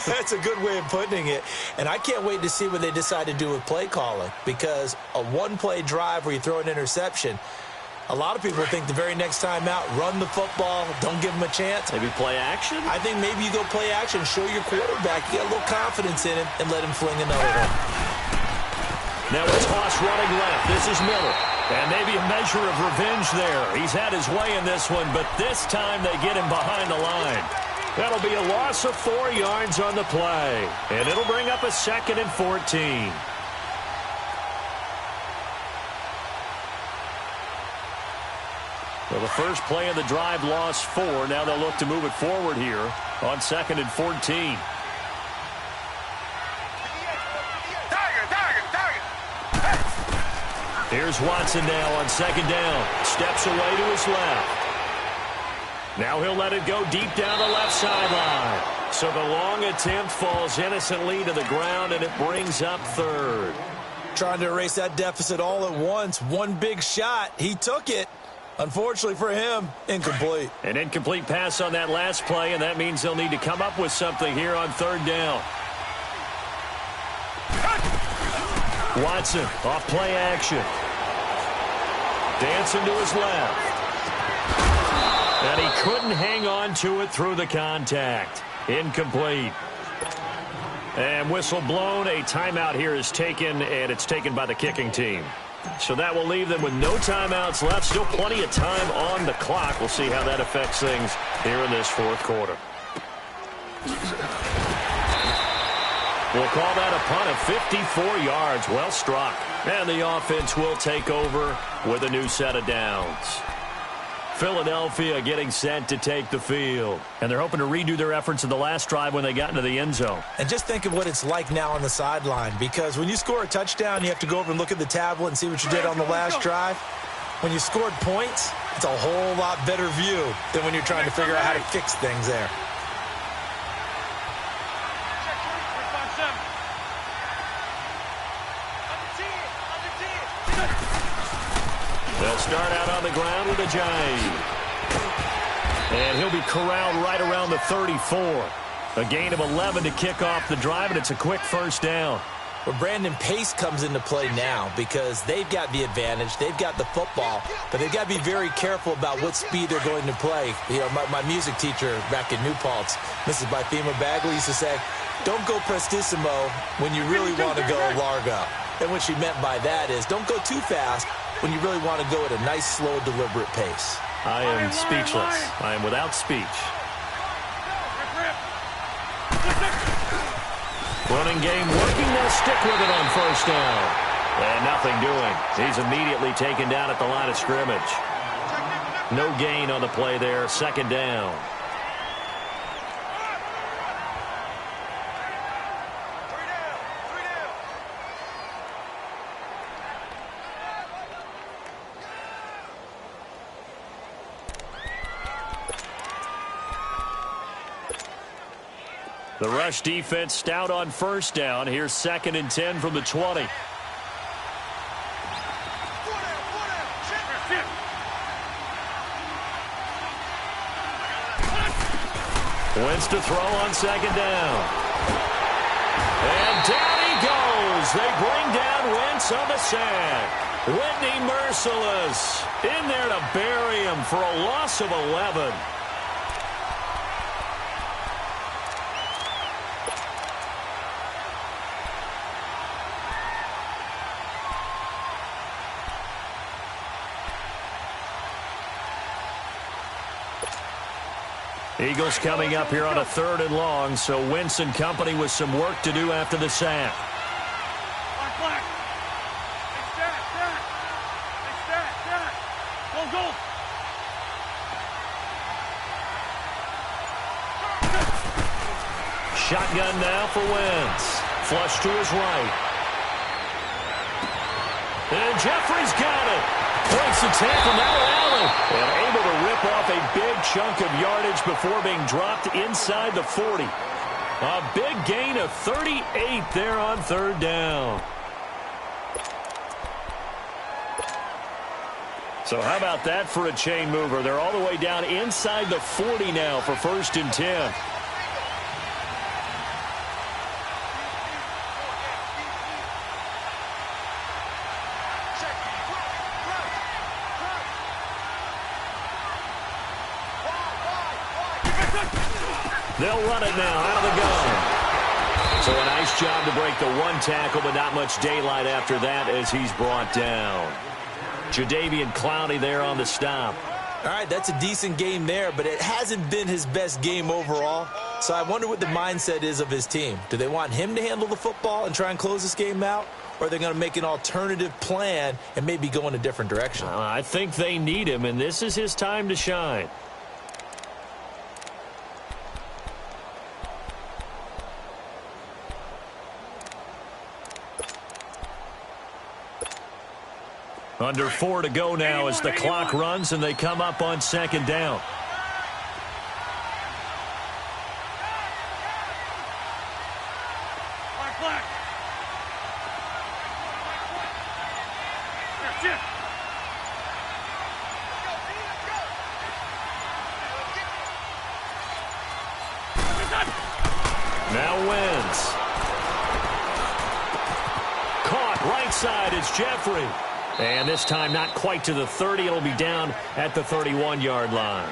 That's a good way of putting it. And I can't wait to see what they decide to do with play calling. Because a one-play drive where you throw an interception, a lot of people think the very next time out, run the football, don't give them a chance. Maybe play action? I think maybe you go play action, show your quarterback, you get a little confidence in him, and let him fling another one. Now a toss running left. This is Miller. And maybe a measure of revenge there. He's had his way in this one, but this time they get him behind the line. That'll be a loss of 4 yards on the play. And it'll bring up a 2nd and 14. Well, the first play of the drive lost 4. Now they'll look to move it forward here on 2nd and 14. Here's Watson now on 2nd down. Steps away to his left. Now he'll let it go deep down the left sideline. So the long attempt falls innocently to the ground, and it brings up 3rd. Trying to erase that deficit all at once. One big shot. He took it. Unfortunately for him, incomplete. An incomplete pass on that last play, and that means they'll need to come up with something here on 3rd down. Watson off play action. Dancing to his left. And he couldn't hang on to it through the contact. Incomplete. And whistle blown. A timeout here is taken, and it's taken by the kicking team. So that will leave them with no timeouts left. Still plenty of time on the clock. We'll see how that affects things here in this fourth quarter. We'll call that a punt of 54 yards. Well struck. And the offense will take over with a new set of downs. Philadelphia getting set to take the field. And they're hoping to redo their efforts in the last drive when they got into the end zone. And just think of what it's like now on the sideline. Because when you score a touchdown, you have to go over and look at the tablet and see what you did on the last drive. When you scored points, it's a whole lot better view than when you're trying to figure out how to fix things there. They'll start out on the ground with Ajayi. And he'll be corralled right around the 34. A gain of 11 to kick off the drive, and it's a quick first down. Well, Brandon, pace comes into play now because they've got the advantage. They've got the football, but they've got to be very careful about what speed they're going to play. You know, my music teacher back in New Paltz, Mrs. Bythema Bagley, used to say, don't go prestissimo when you really want to go largo. And what she meant by that is don't go too fast when you really want to go at a nice, slow, deliberate pace. I am speechless. I am without speech. Running game working. They'll stick with it on first down. And nothing doing. He's immediately taken down at the line of scrimmage. No gain on the play there. 2nd down. The rush defense stout on first down. Here's 2nd and 10 from the 20. Wentz to throw on 2nd down. And down he goes. They bring down Wentz on the sack. Whitney Merciless in there to bury him for a loss of 11. Eagles coming up here on a 3rd and long, so Wentz and company with some work to do after the sack. Shotgun now for Wentz. Flush to his right. And Jeffrey's got it. Breaks the tackle, now Allen. And able to rip off a big chunk of yardage before being dropped inside the 40. A big gain of 38 there on 3rd down. So how about that for a chain mover? They're all the way down inside the 40 now for 1st and 10. They'll run it now out of the gun. So a nice job to break the 1 tackle, but not much daylight after that as he's brought down. Jadeveon Clowney there on the stop. All right, that's a decent game there, but it hasn't been his best game overall. So I wonder what the mindset is of his team. Do they want him to handle the football and try and close this game out? Or are they going to make an alternative plan and maybe go in a different direction? I think they need him, and this is his time to shine. Under 4 to go now as the clock runs and they come up on 2nd down. Now Wentz. Caught right side, it's Jeffrey. And this time not quite to the 30. It'll be down at the 31-yard line.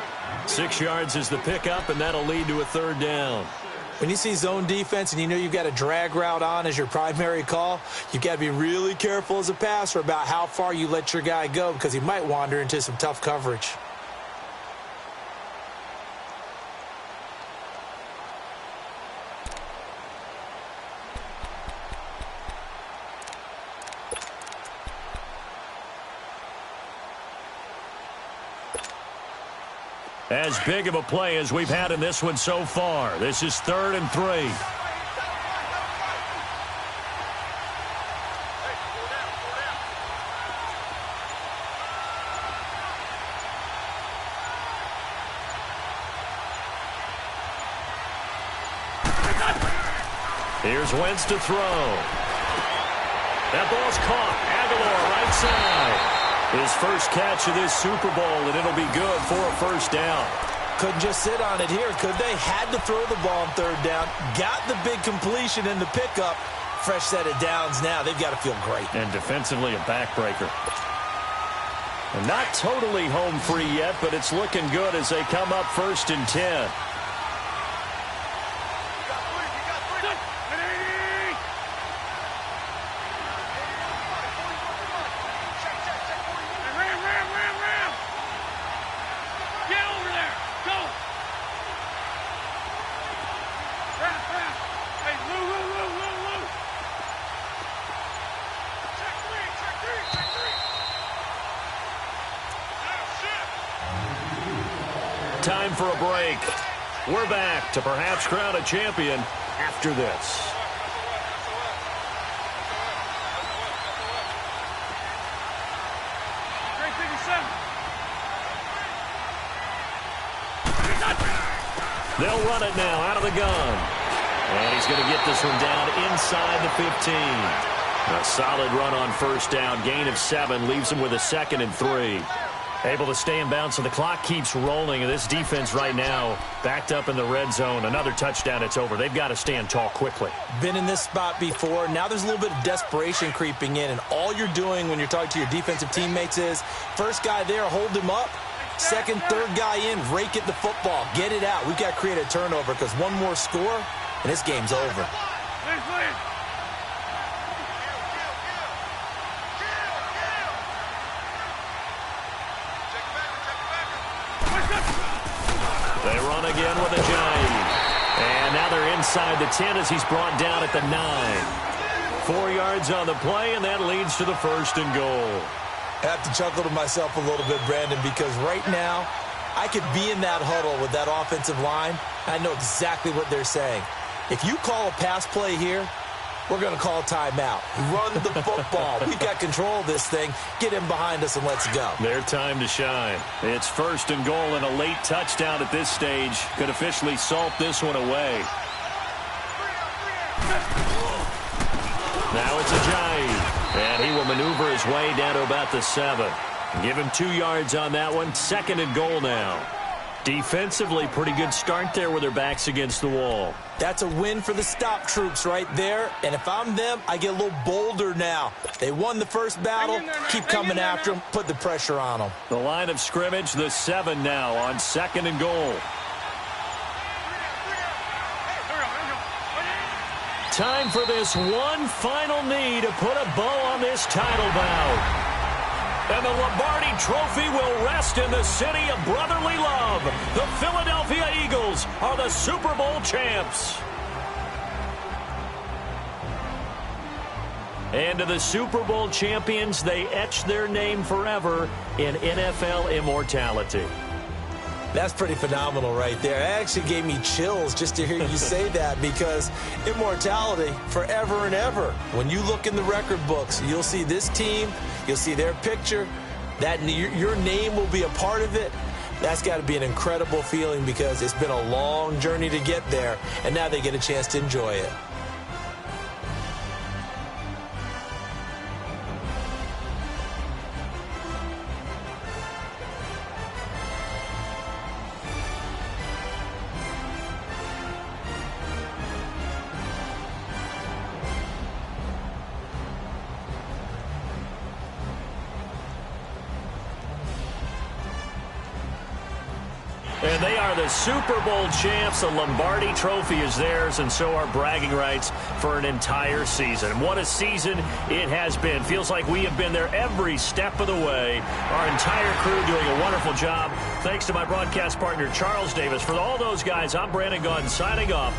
6 yards is the pickup, and that'll lead to a 3rd down. When you see zone defense and you know you've got a drag route on as your primary call, you've got to be really careful as a passer about how far you let your guy go because he might wander into some tough coverage. As big of a play as we've had in this one so far. This is 3rd and 3. Here's Wentz to throw. That ball's caught. Aguilar right side. His first catch of this Super Bowl, and it'll be good for a 1st down. Couldn't just sit on it here, could they? Had to throw the ball on 3rd down. Got the big completion in the pickup. Fresh set of downs now. They've got to feel great. And defensively a backbreaker. And not totally home free yet, but it's looking good as they come up 1st and 10. Time for a break. We're back to perhaps crown a champion after this. They'll run it now out of the gun. And he's going to get this one down inside the 15. A solid run on 1st down. Gain of 7 leaves him with a 2nd and 3. Able to stay in bounds, so the clock keeps rolling. And this defense right now backed up in the red zone. Another touchdown, it's over. They've got to stand tall quickly. Been in this spot before. Now there's a little bit of desperation creeping in. And all you're doing when you're talking to your defensive teammates is, first guy there, hold him up. Second, 3rd guy in, rake at the football. Get it out. We've got to create a turnover because one more score, and this game's over. They run again with a giant. And now they're inside the 10 as he's brought down at the 9. 4 yards on the play, and that leads to the 1st and goal. I have to chuckle to myself a little bit, Brandon, because right now I could be in that huddle with that offensive line. I know exactly what they're saying. If you call a pass play here, we're going to call a timeout. Run the football. We've got control of this thing. Get him behind us and let's go. Their time to shine. It's 1st and goal, and a late touchdown at this stage could officially salt this one away. Now it's Ajayi, and he will maneuver his way down to about the 7. Give him 2 yards on that one. 2nd and goal now. Defensively, pretty good start there with their backs against the wall. That's a win for the stop troops right there. And if I'm them, I get a little bolder now. They won the first battle. Keep coming after them. Put the pressure on them. The line of scrimmage, the 7 now on 2nd and goal. Time for this one final knee to put a bow on this title bout. And the Lombardi Trophy will rest in the city of brotherly love. The Philadelphia Eagles are the Super Bowl champs. And to the Super Bowl champions, they etch their name forever in NFL immortality. That's pretty phenomenal right there. It actually gave me chills just to hear you say that, because immortality forever and ever. When you look in the record books, you'll see this team, you'll see their picture, that your name will be a part of it. That's got to be an incredible feeling, because it's been a long journey to get there, and now they get a chance to enjoy it. And they are the Super Bowl champs. The Lombardi Trophy is theirs, and so are bragging rights for an entire season. What a season it has been. Feels like we have been there every step of the way. Our entire crew doing a wonderful job. Thanks to my broadcast partner, Charles Davis. For all those guys, I'm Brandon Gaudin signing off.